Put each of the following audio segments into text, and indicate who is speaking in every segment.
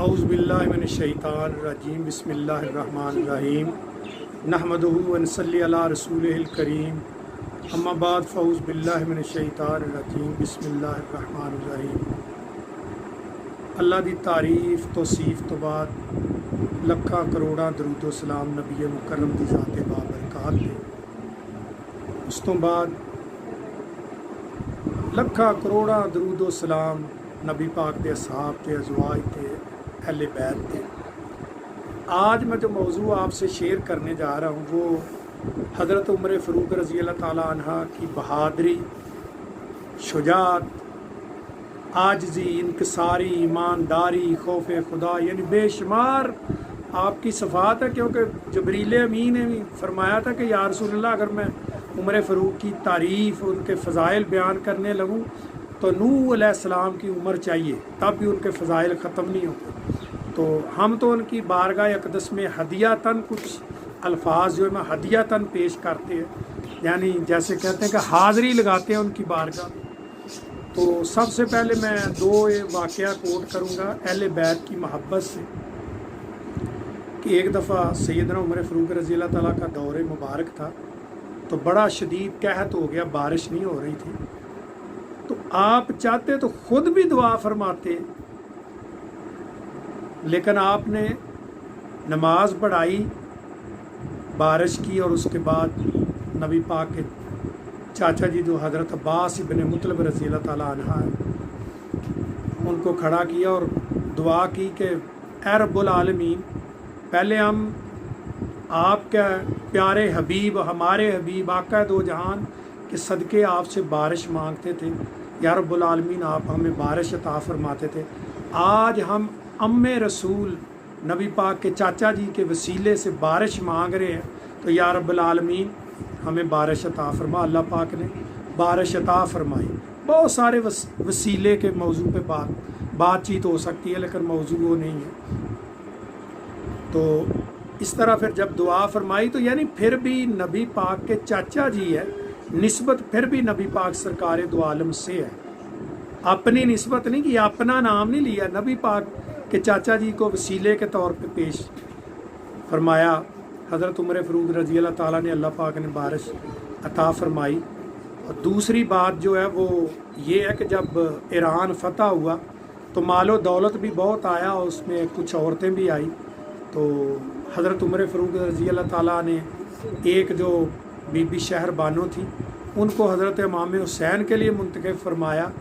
Speaker 1: औज़ु बिल्लाहि मिनश्शैतानिर्रजीम बिस्मिल्लाहिर्रहमानिर्रहीम नहमदुहु व नसल्ली अला रसूलिहिल करीम अम्मा बाद फ़औज़ु बिल्लाहि मिनश्शैतानिर्रजीम बिस्मिल्लाहिर्रहमानिर्रहीम। अल्लाह दी तारीफ़ तौसीफ़ तो बाद लखा करोड़ा दरूदो सलाम नबी मुकर्रम दी ज़ाते बाबरकात ते। उस तो बाद लखा करोड़ा दरूदो सलाम नबी पाक दे असहाब ते अज़वाज ते अहले बैत थे। आज मैं जो मौजू आपसे शेयर करने जा रहा हूँ वो हज़रत उमर फ़ारूक रज़ी अल्लाह ताला अन्हा की बहादरी, शुजाअत, आजिज़ी, इनकिसारी, ईमानदारी, खौफ खुदा, यानी बेशुमार आपकी सफ़ात है। क्योंकि जबरील अमीन ने भी फरमाया था कि या रसूलल्लाह, अगर मैं उमर फ़ारूक की तारीफ़, उनके फ़ज़ाइल बयान करने लगूँ तो नूह अलैहिस्सलाम की उम्र चाहिए, तब भी उनके फ़ज़ाइल ख़त्म नहीं होते। तो हम तो उनकी बारगाह अक़दस में हदियातन कुछ अल्फाज जो है मैं हदियातन पेश करते हैं, यानी जैसे कहते हैं कि हाज़री लगाते हैं उनकी बारगाह। तो सबसे पहले मैं दो वाक़या कोट करूँगा अहले बैत की मोहब्बत से कि एक दफ़ा सैयदना उमर फ़ारूक रज़ी अल्लाह ताला का दौर मुबारक था, तो बड़ा शदीद कहत हो गया, बारिश नहीं हो रही थी। तो आप चाहते तो खुद भी दुआ फरमाते, लेकिन आपने नमाज पढ़ाई बारिश की और उसके बाद नबी पाक के चाचा जी जो हज़रत अब्बास इब्न मुतलब रज़ी अल्लाह ताला अन्हा है, उनको खड़ा किया और दुआ की कि ऐ रब्बुल आलमीन, पहले हम आपका प्यारे हबीब, हमारे हबीब आका दो जहान के सदक़े आपसे बारिश मांगते थे। या रब्बुल आलमीन, आप हमें बारिश अता फरमाते थे। आज हम अम्मे रसूल नबी पाक के चाचा जी के वसीले से बारिश मांग रहे हैं, तो या रब्बुल आलमीन हमें बारिश अता फरमा। अल्लाह पाक ने बारिश अता फरमाई। बहुत सारे वसीले के मौजू पे बातचीत हो सकती है, लेकिन मौजू वो नहीं है। तो इस तरह फिर जब दुआ फरमाई तो यानी फिर भी नबी पाक के चाचा जी है, निस्बत फिर भी नबी पाक सरकार दो आलम से है, अपनी निस्बत नहीं कि अपना नाम नहीं लिया। नबी पाक के चाचा जी को वसीले के तौर पे पेश फरमाया। हज़रत उमर फ़ारूक रज़ी अल्लाह ताला ने, अल्लाह पाक ने बारिश अता फरमाई। और दूसरी बात जो है वो ये है कि जब ईरान फ़तह हुआ तो मालो दौलत भी बहुत आया और उसमें कुछ औरतें भी आई। तो हज़रत उमर फ़ारूक रज़ी अल्लाह ताला ने एक जो बीबी शहर बानो थी उनको हज़रत इमाम हुसैन के लिए मुंतखब फरमाया,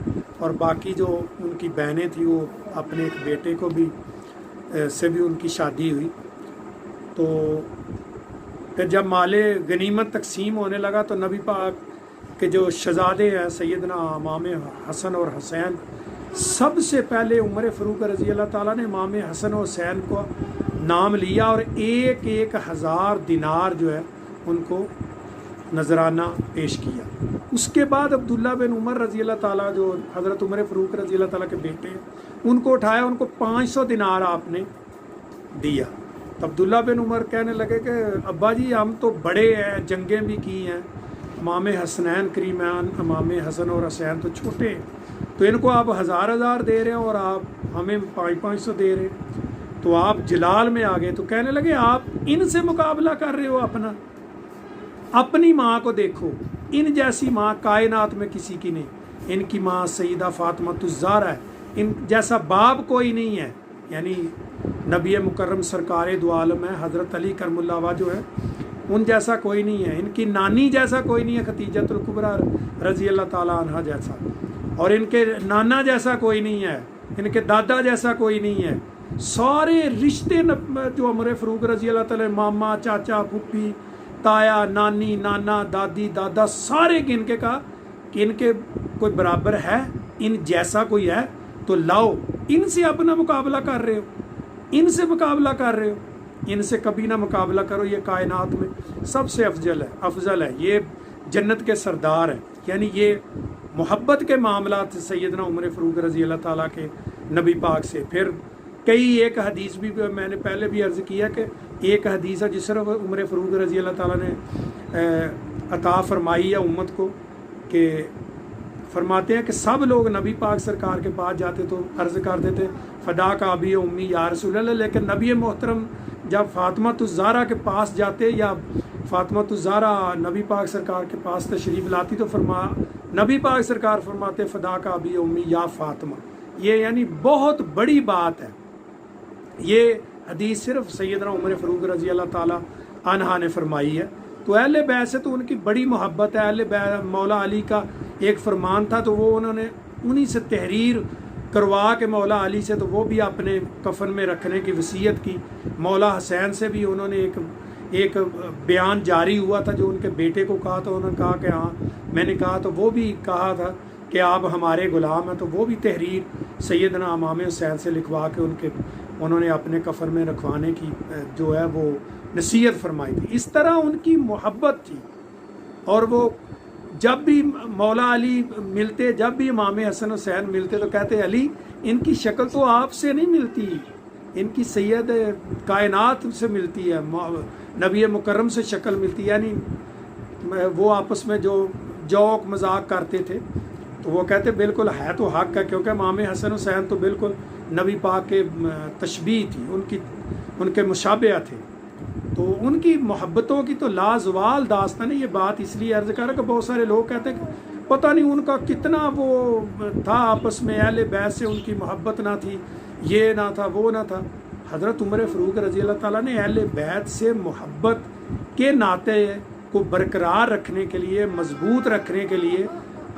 Speaker 1: और बाकी जो उनकी बहनें थी वो अपने एक बेटे को भी से भी उनकी शादी हुई। तो फिर जब माले गनीमत तकसीम होने लगा तो नबी पाक के जो शहज़ादे हैं सैयदना इमाम हसन और हुसैन, सबसे पहले उमर फ़ारूक रज़ी अल्लाह ताला ने इमाम हसन और हुसैन को नाम लिया और एक एक हज़ार दिनार जो है उनको नजराना पेश किया। उसके बाद अब्दुल्ला बिन उमर रज़ी अल्लाह ताला, जो हज़रत उमर फ़ारूक रज़ी अल्लाह ताला के बेटे हैं, उनको उठाया, उनको 500 दिनार आपने दिया। तो अब्दुल्ला बिन उमर कहने लगे कि अब्बा जी, हम तो बड़े हैं, जंगें भी की हैं, इमाम हसनैन करीमान, इमाम हसन और हुसैन तो छोटे हैं, तो इनको आप हज़ार हज़ार दे रहे हो और आप हमें 500 दे रहे हैं। तो आप जलाल में आ गए। तो कहने लगे आप इनसे मुकाबला कर रहे हो अपना, अपनी माँ को देखो, इन जैसी माँ कायनात में किसी की नहीं। इनकी माँ सईदा फ़ातिमा है, इन जैसा बाप कोई नहीं है, यानी नबी मुकर्रम सरकार दो आलम है हज़रत अली करमुल्लाह वजह है, उन जैसा कोई नहीं है। इनकी नानी जैसा कोई नहीं है खतीजतुल कुबरा रज़ी अल्लाह ताला अन्हा जैसा, और इनके नाना जैसा कोई नहीं है, इनके दादा जैसा कोई नहीं है। सारे रिश्ते जो उमर फ़ारूक रज़ी अल्लाह ताला, मामा, चाचा, फूफी, ताया, नानी, नाना, दादी, दादा, सारे गिन के कहा कि इनके कोई बराबर है, इन जैसा कोई है तो लाओ। इनसे अपना मुकाबला कर रहे हो, इनसे मुकाबला कर रहे हो, इनसे कभी ना मुकाबला करो। ये कायनात में सबसे अफजल है, ये जन्नत के सरदार हैं। यानी ये मोहब्बत के मामला थे सैयदना उमर फ़ारूक रज़ी अल्लाह ताला के नबी पाक से। फिर कई एक हदीस भी मैंने पहले भी अर्ज़ किया कि एक हदीस है जिस तरह उमर फ़ारूक रज़ी अल्लाह ताला ने अता फरमाई है उम्मत को कि फरमाते हैं कि सब लोग नबी पाक सरकार के पास जाते तो अर्ज़ करते थे फ़दा का अबी उम्मी या रसूल अल्लाह, लेकिन नबी मोहतरम जब फ़ातिमा ज़हरा के पास जाते या फ़ातिमा ज़हरा नबी पाक सरकार के पास तशरीफ़ लाती तो नबी पाक सरकार फरमाते फ़दा का अबी उम्मी या फ़ातिमा। ये यानी बहुत बड़ी बात है। ये हदीस सिर्फ सैयदना उमर फ़ारूक रज़ी अल्लाह ताला अन्हा ने फरमाई है। तो अहले बैत से तो उनकी बड़ी मोहब्बत है। अहले बैत मौला अली का एक फरमान था तो वो उन्होंने उन्हीं से तहरीर करवा के मौला अली से तो वो भी अपने कफन में रखने की वसीयत की। मौला हुसैन से भी उन्होंने एक बयान जारी हुआ था जो उनके बेटे को कहा, तो उन्होंने कहा कि हाँ मैंने कहा, तो वो भी कहा था कि आप हमारे ग़ुलाम हैं। तो वो भी तहरीर सैयदना इमाम हुसैन से लिखवा के उन्होंने अपने कफन में रखवाने की जो है वो नसीहत फरमाई थी। इस तरह उनकी मोहब्बत थी। और वो जब भी मौला अली मिलते, जब भी इमाम हसन हुसैन मिलते तो कहते अली इनकी शक्ल तो आपसे नहीं मिलती, इनकी सैयद कायनात से मिलती है, नबी मुकर्रम से शक्ल मिलती है। यानी वो आपस में जो जोक मजाक करते थे तो वो कहते बिल्कुल है तो हक है, क्योंकि इमाम हसन हुसैन तो बिल्कुल नबी पाक के तशबीह थी, उनके मुशाबिह थे। तो उनकी मोहब्बतों की तो लाजवाल दास्तान है। ये बात इसलिए अर्ज कर कि बहुत सारे लोग कहते हैं कि पता नहीं उनका कितना वो था आपस में, अहले बैत से उनकी मोहब्बत ना थी, ये ना था वो ना था। हज़रत उमर फ़ारूक रज़ी अल्लाह ताला ने अहले बैत से मोहब्बत के नाते को बरकरार रखने के लिए, मजबूत रखने के लिए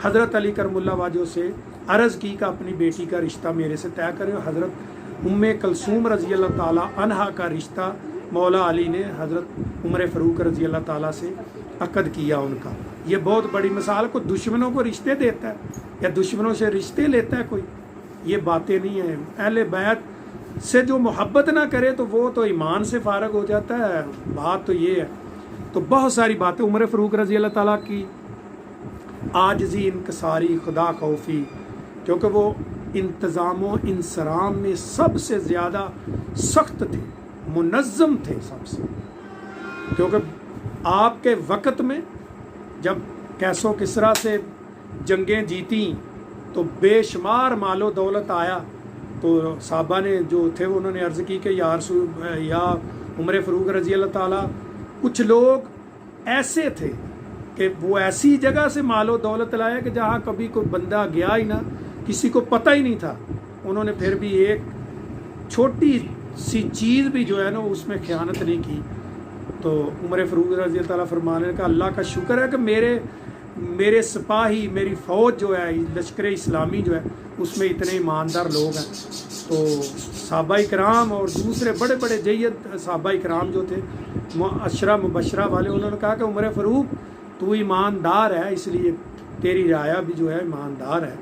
Speaker 1: हज़रत अली करमुल्लाह वजह से अर्ज़ की कि अपनी बेटी का रिश्ता मेरे से तय करें। हज़रत उम्मे कलसूम रज़ी अल्लाह ताला अन्हा का रिश्ता मौला अली ने हज़रत उमर फ़ारूक रज़ी अल्लाह ताला से अक़द किया उनका। ये बहुत बड़ी मिसाल। को दुश्मनों को रिश्ते देता है या दुश्मनों से रिश्ते लेता है कोई, ये बातें नहीं हैं। अहले बैत से जो मोहब्बत ना करे तो वो तो ईमान से फारग हो जाता है। बात तो ये है। तो बहुत सारी बातें उमर फ़ारूक रज़ी अल्लाह ताला की आजिज़ी, इनकसारी, खुदा खौफी, क्योंकि वो इंतज़ाम इंसराम में सबसे ज़्यादा सख्त थे, मुनज़्ज़म थे सबसे। क्योंकि आपके वक़्त में जब कैसो किसरा से जंगें जीती तो बेशुमार मालो दौलत आया, तो साहबा ने जो थे उन्होंने अर्ज़ की कि या उमर फ़ारूक रज़ी अल्लाह ताला, कुछ लोग ऐसे थे कि वो ऐसी जगह से मालो दौलत लाया कि जहाँ कभी कोई बंदा गया ही ना, किसी को पता ही नहीं था। उन्होंने फिर भी एक छोटी सी चीज़ भी जो है ना उसमें ख़यानत नहीं की। तो उमर फ़ारूक रज़ी अल्लाह ताला फरमाने का अल्लाह का शुक्र है कि मेरे सिपाही, मेरी फ़ौज जो है, लश्कर इस्लामी जो है, उसमें इतने ईमानदार लोग हैं। तो सहाबा इकराम और दूसरे बड़े बड़े जय्यद सहाबा इकराम जो थे, अशरा मुबशरा वाले, उन्होंने कहा कि उमर फ़ारूक तू ईमानदार है, इसलिए तेरी राया भी जो है ईमानदार है,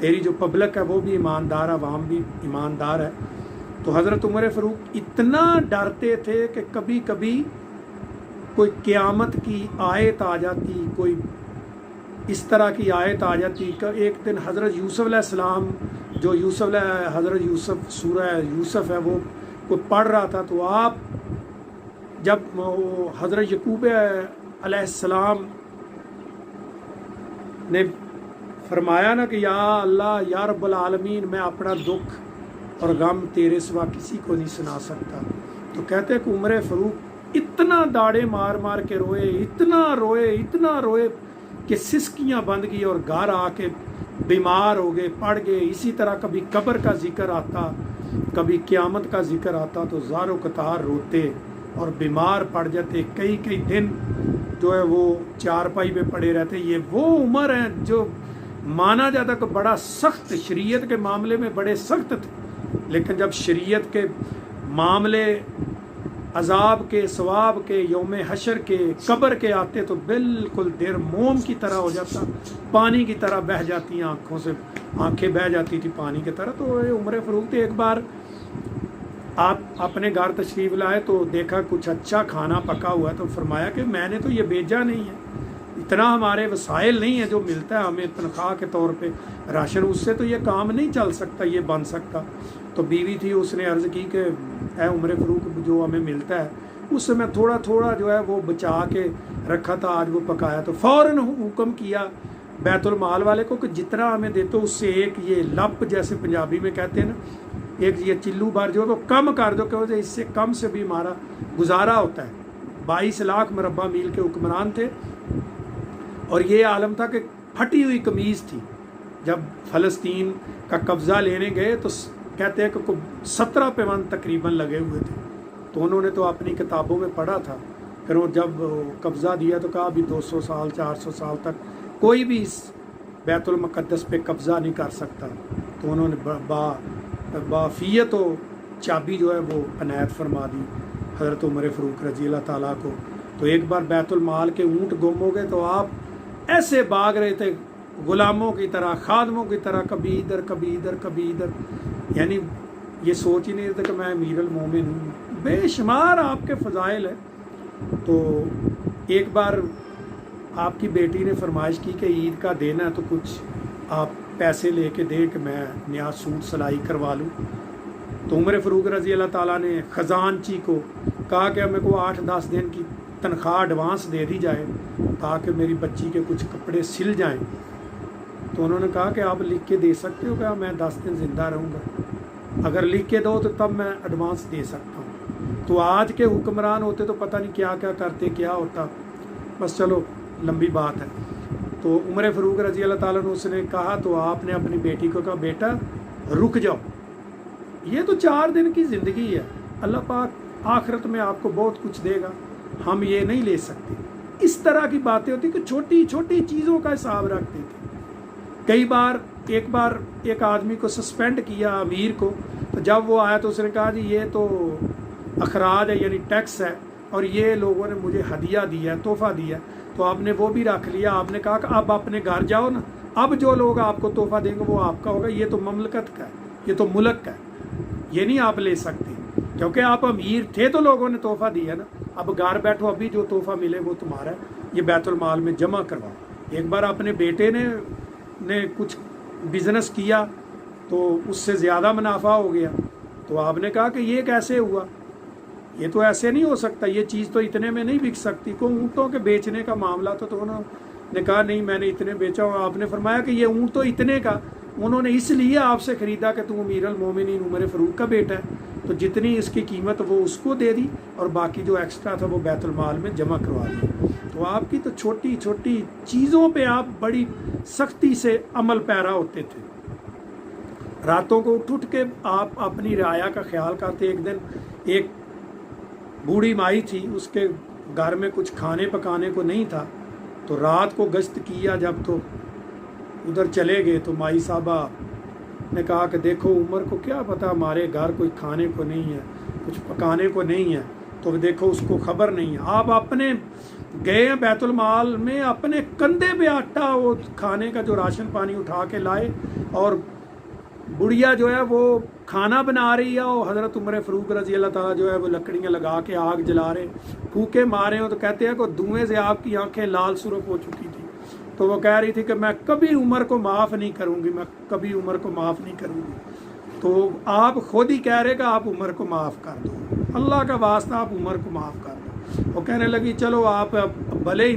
Speaker 1: तेरी जो पब्लिक है वो भी ईमानदार है, अवाम भी ईमानदार है। तो हज़रत उमर फ़ारूक इतना डरते थे कि कभी कभी कोई क़यामत की आयत आ जाती, कोई इस तरह की आयत आ जाती कि एक दिन हज़रत यूसुफ़ अलैहिस्सलाम, जो हज़रत यूसुफ़ सूरह यूसुफ़ है वो कोई पढ़ रहा था, तो आप जब हज़रत यकूब अलैहिस्सलाम ने फरमाया ना कि या अल्लाह या रब्बुल आलमीन, मैं अपना दुख और गम तेरे सिवा किसी को नहीं सुना सकता, तो कहते हैं कि उमर फ़ारूक इतना दाड़े मार मार के रोए, इतना रोए कि सिसकियाँ बंद गई और घर आके बीमार हो गए, पड़ गए। इसी तरह कभी कब्र का जिक्र आता, कभी क़यामत का जिक्र आता तो ज़ारो कतार रोते और बीमार पड़ जाते। कई कई दिन जो है वो चारपाई पे पड़े रहते। ये वो उम्र है जो माना जाता कि बड़ा सख्त, शरीयत के मामले में बड़े सख्त थे, लेकिन जब शरीयत के मामले अजाब के, सवाब के, यौम हशर के, कब्र के आते तो बिल्कुल देर मोम की तरह हो जाता, पानी की तरह बह जाती, आँखों से आंखें बह जाती थी पानी की तरह। तो उमर फ़ारूक थे, एक बार आप अपने घर तशरीफ़ लाए तो देखा कुछ अच्छा खाना पका हुआ, तो फरमाया कि मैंने तो ये भेजा नहीं है, इतना हमारे वसाइल नहीं है जो मिलता है हमें तनख्वाह के तौर पे राशन, उससे तो ये काम नहीं चल सकता, ये बन सकता। तो बीवी थी, उसने अर्ज़ की कि ऐ उमर फ़ारूक, जो हमें मिलता है उससे मैं थोड़ा थोड़ा जो है वो बचा के रखा था, आज वो पकाया। तो फ़ौरन हुक्म किया بیت المال والے کو کہ جتنا ہمیں دیتے ہو اس سے ایک یہ لپ جیسے پنجابی میں کہتے ہیں نا، ایک یہ چلو بھر جو وہ کم کر دو کہ اس سے کم سے بھی ہمارا گزارا ہوتا ہے۔ 22 لاکھ مربع میل کے حکمران تھے، اور یہ عالم تھا کہ پھٹی ہوئی قمیض تھی۔ جب فلسطین کا قبضہ لینے گئے تو کہتے ہیں کہ 17 پیوند تقریباً لگے ہوئے تھے، تو انہوں نے تو اپنی کتابوں میں پڑھا تھا، پھر وہ جب قبضہ دیا تو کہا ابھی 200 سال 400 سال تک کوئی بھی اس بیت المقدس پہ قبضہ نہیں کر سکتا۔ تو انہوں نے بافیت و چابی جو ہے وہ عنایت فرما دی حضرت عمر فاروق رضی اللہ تعالیٰ کو۔ تو ایک بار بیت المال کے اونٹ گم ہو گئے تو آپ ایسے بھاگ رہے تھے غلاموں کی طرح، خادموں کی طرح، کبھی ادھر کبھی ادھر کبھی ادھر، یعنی یہ سوچ ہی نہیں رہتے کہ میں امیر المومن ہوں۔ بے شمار آپ کے فضائل ہیں۔ تو ایک بار آپ کی بیٹی نے فرمائش کی کہ عید کا دن ہے تو کچھ آپ پیسے لے کے دیں کہ میں نیا سوٹ سلائی کروا لوں۔ تو عمر فاروق رضی اللہ تعالیٰ نے خزانچی کو کہا کہ میرے کو 8-10 دن کی تنخواہ ایڈوانس دے دی جائے تاکہ میری بچی کے کچھ کپڑے سل جائیں۔ تو انہوں نے کہا کہ آپ لکھ کے دے سکتے ہو کہ میں 10 دن زندہ رہوں گا، اگر لکھ کے دو تو تب میں ایڈوانس دے سکتا ہوں۔ تو آج کے حکمران ہوتے تو پتہ نہیں کیا کیا کرتے، کیا ہوتا، بس چلو لمبی بات ہے۔ تو عمر فاروق رضی اللہ تعالیٰ نے اس نے کہا تو آپ نے اپنی بیٹی کو کہا بیٹا رک جاؤ، یہ تو 4 دن کی زندگی ہے، اللہ پاک آخرت میں آپ کو بہت کچھ دے گا، ہم یہ نہیں لے سکتے۔ اس طرح کی باتیں ہوتی کہ چھوٹی چھوٹی چیزوں کا حساب رکھتے تھے۔ کئی بار ایک آدمی کو سسپینڈ کیا امیر کو، تو جب وہ آیا تو اس نے کہا جی یہ تو اخراج ہے یعنی ٹیکس ہے، اور یہ لوگوں نے مجھے ہدیہ دیا ہے، تحفہ دیا ہے، تو آپ نے وہ بھی رکھ لیا۔ آپ نے کہا کہ اب اپنے گھر جاؤ نا، اب جو لوگ آپ کو تحفہ دیں گے وہ آپ کا ہوگا، یہ تو مملکت کا ہے، یہ تو ملک کا ہے، یہ نہیں آپ لے سکتے، کیونکہ آپ امیر تھے تو لوگوں نے تحفہ دیا نا، اب گھر بیٹھو، ابھی جو تحفہ ملے وہ تمہارا ہے، یہ بیت المال میں جمع کرواؤ۔ ایک بار اپنے بیٹے نے کچھ بزنس کیا تو اس سے زیادہ منافع ہو گیا، تو آپ نے کہا کہ یہ کیسے ہوا، یہ تو ایسے نہیں ہو سکتا، یہ چیز تو اتنے میں نہیں بک سکتی، کو اونٹوں کے بیچنے کا معاملہ تو انہوں نے کہا نہیں میں نے اتنے بیچا، اور آپ نے فرمایا کہ یہ اونٹ تو اتنے کا، انہوں نے اس لیے آپ سے خریدا کہ تم امیر المومنین عمر فاروق کا بیٹا ہے، تو جتنی اس کی قیمت وہ اس کو دے دی، اور باقی جو ایکسٹرا تھا وہ بیت المال میں جمع کروا دیا۔ تو آپ کی تو چھوٹی چھوٹی چیزوں پہ آپ بڑی سختی سے عمل پیرا ہوتے تھے۔ راتوں کو اٹھ کے آپ اپنی رعایا کا خیال کرتے۔ ایک دن ایک بوڑھی مائی تھی، اس کے گھر میں کچھ کھانے پکانے کو نہیں تھا، تو رات کو گشت کیا جب تو ادھر چلے گئے، تو مائی صاحبہ نے کہا کہ دیکھو عمر کو کیا پتا ہمارے گھر کوئی کھانے کو نہیں ہے، کچھ پکانے کو نہیں ہے، تو دیکھو اس کو خبر نہیں ہے۔ آپ اپنے گئے ہیں بیت المال میں، اپنے کندھے پہ آٹا وہ کھانے کا جو راشن پانی اٹھا کے لائے، اور بڑھیا جو ہے وہ کھانا بنا رہی ہے، اور حضرت عمر فاروق رضی اللہ تعالیٰ جو ہے وہ لکڑیاں لگا کے آگ جلا رہے، پھوکے مارے ہوں، تو کہتے ہیں کہ دھوئیں سے آپ کی آنکھیں لال سرخ ہو چکی تھی۔ تو وہ کہہ رہی تھی کہ میں کبھی عمر کو معاف نہیں کروں گی، میں کبھی عمر کو معاف نہیں کروں گی۔ تو آپ خود ہی کہہ رہے کہ آپ عمر کو معاف کر دو، اللہ کا واسطہ آپ عمر کو معاف کر دو۔ وہ کہنے لگی چلو آپ بھلے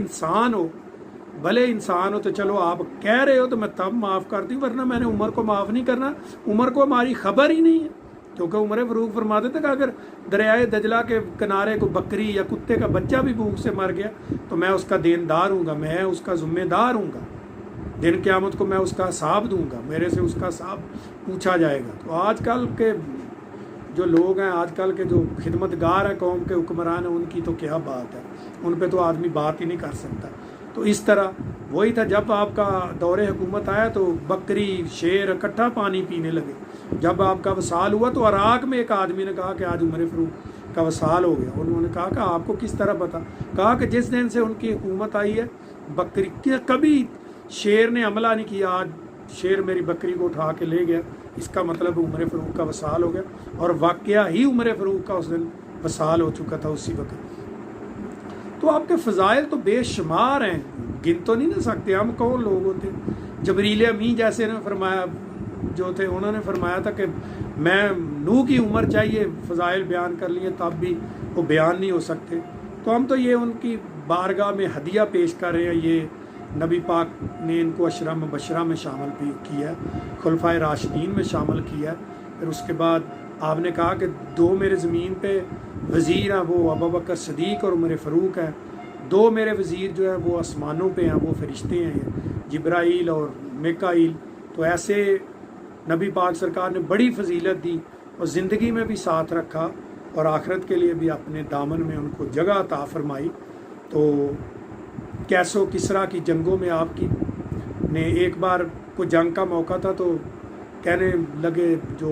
Speaker 1: انسان ہو تو چلو آپ کہہ رہے ہو تو میں تب معاف کرتی ہوں، ورنہ میں نے عمر کو معاف نہیں کرنا، عمر کو ہماری خبر ہی نہیں ہے۔ کیونکہ عمر فاروق فرماتے تھے کہ اگر دریائے دجلہ کے کنارے کو بکری یا کتے کا بچہ بھی بھوک سے مر گیا تو میں اس کا دیندار ہوں گا، میں اس کا ذمہ دار ہوں گا، دن قیامت کو میں اس کا حساب دوں گا، میرے سے اس کا حساب پوچھا جائے گا۔ تو آج کل کے جو لوگ ہیں، آج کل کے جو خدمتگار ہیں، قوم کے حکمران ہیں، ان کی تو کیا بات ہے، ان پہ تو آدمی بات ہی نہیں کر سکتا۔ تو اس طرح وہی تھا، جب آپ کا دور حکومت آیا تو بکری شیر اکٹھا پانی پینے لگے۔ جب آپ کا وصال ہوا تو عراق میں ایک آدمی نے کہا کہ آج عمر فاروق کا وصال ہو گیا۔ انہوں نے کہا کہ آپ کو کس طرح پتا؟ کہا کہ جس دن سے ان کی حکومت آئی ہے بکری کبھی شیر نے حملہ نہیں کیا، آج شیر میری بکری کو اٹھا کے لے گیا، اس کا مطلب عمر فاروق کا وصال ہو گیا۔ اور واقعہ ہی عمر فاروق کا اس دن وصال ہو چکا تھا اسی وقت۔ تو آپ کے فضائل تو بے شمار ہیں، گن تو نہیں نہ سکتے، ہم کون لوگ ہوتے۔ جبریل امین جیسے نے فرمایا جو تھے، انہوں نے فرمایا تھا کہ میں نوح کی عمر چاہیے، فضائل بیان کر لیے تب بھی وہ بیان نہیں ہو سکتے۔ تو ہم تو یہ ان کی بارگاہ میں ہدیہ پیش کر رہے ہیں، یہ नबी पाक ने इनको अशरा मुबशरा में शामिल भी किया है, खुलफाए राशिदीन में शामिल किया है। फिर उसके बाद आपने कहा कि दो मेरे ज़मीन पे वज़ीर हैं, वो अबू बकर सिद्दीक़ और उमर फ़ारूक हैं। दो मेरे वज़ीर जो है वो आसमानों पे हैं, वो फ़रिश्ते हैं, जिब्राईल और मिकाईल। तो ऐसे नबी पाक सरकार ने बड़ी फजीलत दी और ज़िंदगी में भी साथ रखा और आखिरत के लिए भी अपने दामन में उनको जगह अता फरमाई। तो कैसो किसरा की जंगों में आपकी ने एक बार को जंग का मौका था, तो कहने लगे जो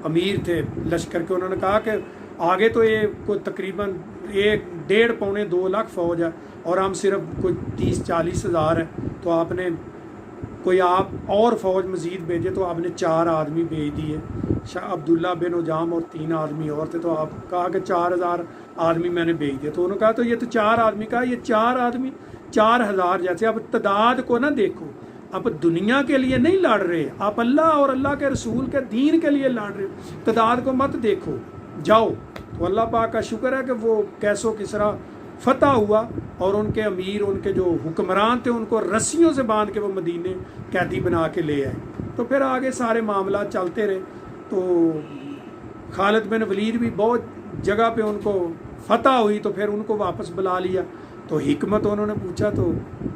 Speaker 1: अमीर थे लश्कर के, उन्होंने कहा कि आगे तो ये कोई तकरीबन 1.5-2 लाख फ़ौज है और हम सिर्फ कोई 30-40 हज़ार है, तो आपने कोई आप और फ़ौज मज़ीद भेजे। तो आपने 4 आदमी भेज दिए, शाह अब्दुल्ला बिन उजाम और 3 आदमी और थे। तो आप कहा कि 4000 आदमी मैंने भेज दिए। तो उन्होंने कहा तो ये तो 4 आदमी का, ये 4 आदमी 4000 जैसे। अब तादाद को ना देखो, आप दुनिया के लिए नहीं लड़ रहे, आप अल्लाह और अल्लाह के रसूल के दीन के लिए लड़ रहे हो। तादाद को मत देखो, जाओ। तो अल्लाह पाक का शुक्र है कि वो कैसो किसरा फतह हुआ और उनके अमीर, उनके जो हुक्मरान थे, उनको रस्सियों से बांध के वो मदीने कैदी बना के ले आए। तो फिर आगे सारे मामला चलते रहे। तो खालिद बिन वलीद भी बहुत जगह पे उनको फतह हुई, तो फिर उनको वापस बुला लिया। तो हिकमत उन्होंने पूछा, तो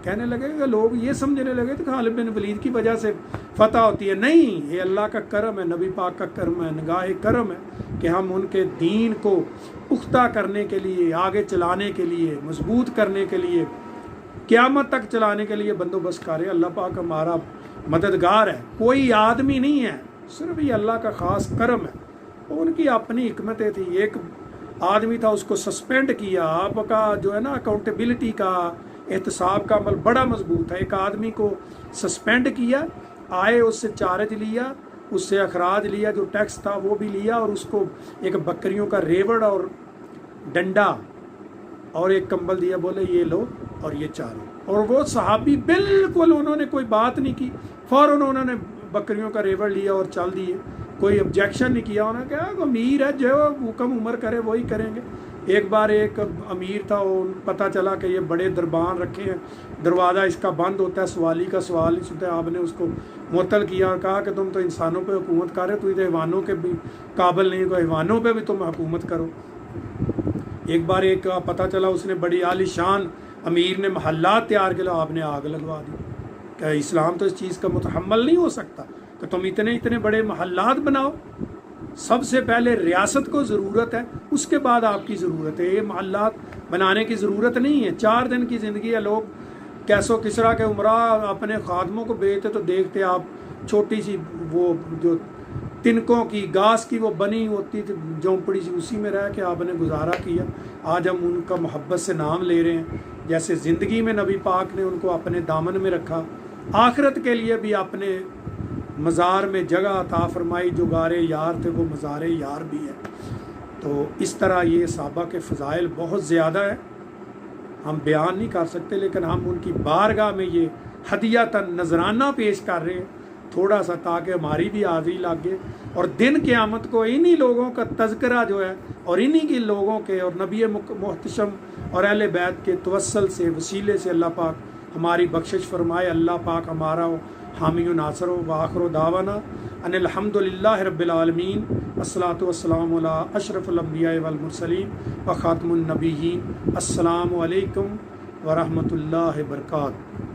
Speaker 1: कहने लगे कि लोग ये समझने लगे तो खालिद बिन वलीद की वजह से फतह होती है। नहीं, ये अल्लाह का करम है, नबी पाक का करम है, निगाह करम है कि हम उनके दीन को पुख्ता करने के लिए, आगे चलाने के लिए, मजबूत करने के लिए, क़यामत तक चलाने के लिए बंदोबस्त कर रहे। अल्लाह पाक हमारा मददगार है, कोई आदमी नहीं है, सिर्फ ये अल्लाह का ख़ास करम है। उनकी अपनी हिकमतें थी। एक आदमी था, उसको सस्पेंड किया। आपका जो है ना अकाउंटेबिलिटी का, एहतसाब का अमल बड़ा मजबूत है। एक आदमी को सस्पेंड किया, आए उससे चार्ज लिया, उससे अखराज लिया, जो टैक्स था वो भी लिया, और उसको एक बकरियों का रेवड़ और डंडा और एक कंबल दिया, बोले ये लो और ये चारो। और वो सहाबी बिल्कुल, उन्होंने कोई बात नहीं की, फ़ौरन उन्होंने बकरियों का रेवड़ लिया और चल दिए, कोई ऑब्जेक्शन नहीं किया। उन्होंने कहा अमीर है, जो हुक्म उमर करे वही करेंगे। एक बार एक अमीर था, वो पता चला कि ये बड़े दरबान रखे हैं, दरवाज़ा इसका बंद होता है, सवाली का सवाल नहीं सुनता। आपने उसको मुअत्तल किया और कहा कि तुम तो इंसानों पे हुकूमत कर रहे हो, तुम तो हैवानों के भी काबिल नहीं हो, हैवानों पे भी तुम हुकूमत करो। एक बार एक पता चला, उसने बड़ी आलीशान अमीर ने महल्ला तैयार किया, आपने आग लगवा दी। क्या इस्लाम तो इस चीज़ का मुतहम्मल नहीं हो सकता कि तुम इतने इतने बड़े महल्लात बनाओ। सबसे पहले रियासत को ज़रूरत है, उसके बाद आपकी ज़रूरत है। ये महल्लात बनाने की ज़रूरत नहीं है। 4 दिन की ज़िंदगी है। लोग कैसो किसरा के उमरा अपने खादमों को भेजते, तो देखते आप छोटी सी वो जो तिनकों की घास की वो बनी होती थी झोंपड़ी सी, उसी में रह के आपने गुजारा किया। आज हम उनका मोहब्बत से नाम ले रहे हैं। जैसे ज़िंदगी में नबी पाक ने उनको अपने दामन में रखा, आखिरत के लिए भी अपने मज़ार में जगह अता फरमाई। जो गारे यार थे वो मज़ार यार भी है। तो इस तरह ये सहाबा के फ़ज़ाइल बहुत ज़्यादा है, हम बयान नहीं कर सकते, लेकिन हम उनकी बारगाह में ये हदियतन नजराना पेश कर रहे हैं थोड़ा सा, ताकि हमारी भी हाज़िरी लगे और दिन क़यामत को इन्हीं लोगों का तज़किरा जो है और इन्हीं के लोगों के और नबी मुहतशम और अहले बैत के तवस्सल से, वसीले से अल्लाह पाक हमारी बख्शिश फरमाए। अल्लाह पाक हमारा हामी व नासर व आखिर दावाना अनिल हम्दुलिल्लाहि रब्बिल आलमीन। अस्सलातु वस्सलामु अला अशरफिल अंबिया वल मुरसलीन व खातमुन नबिय्यीन। अस्सलामु अलैकुम व रहमतुल्लाहि व बरकातहू।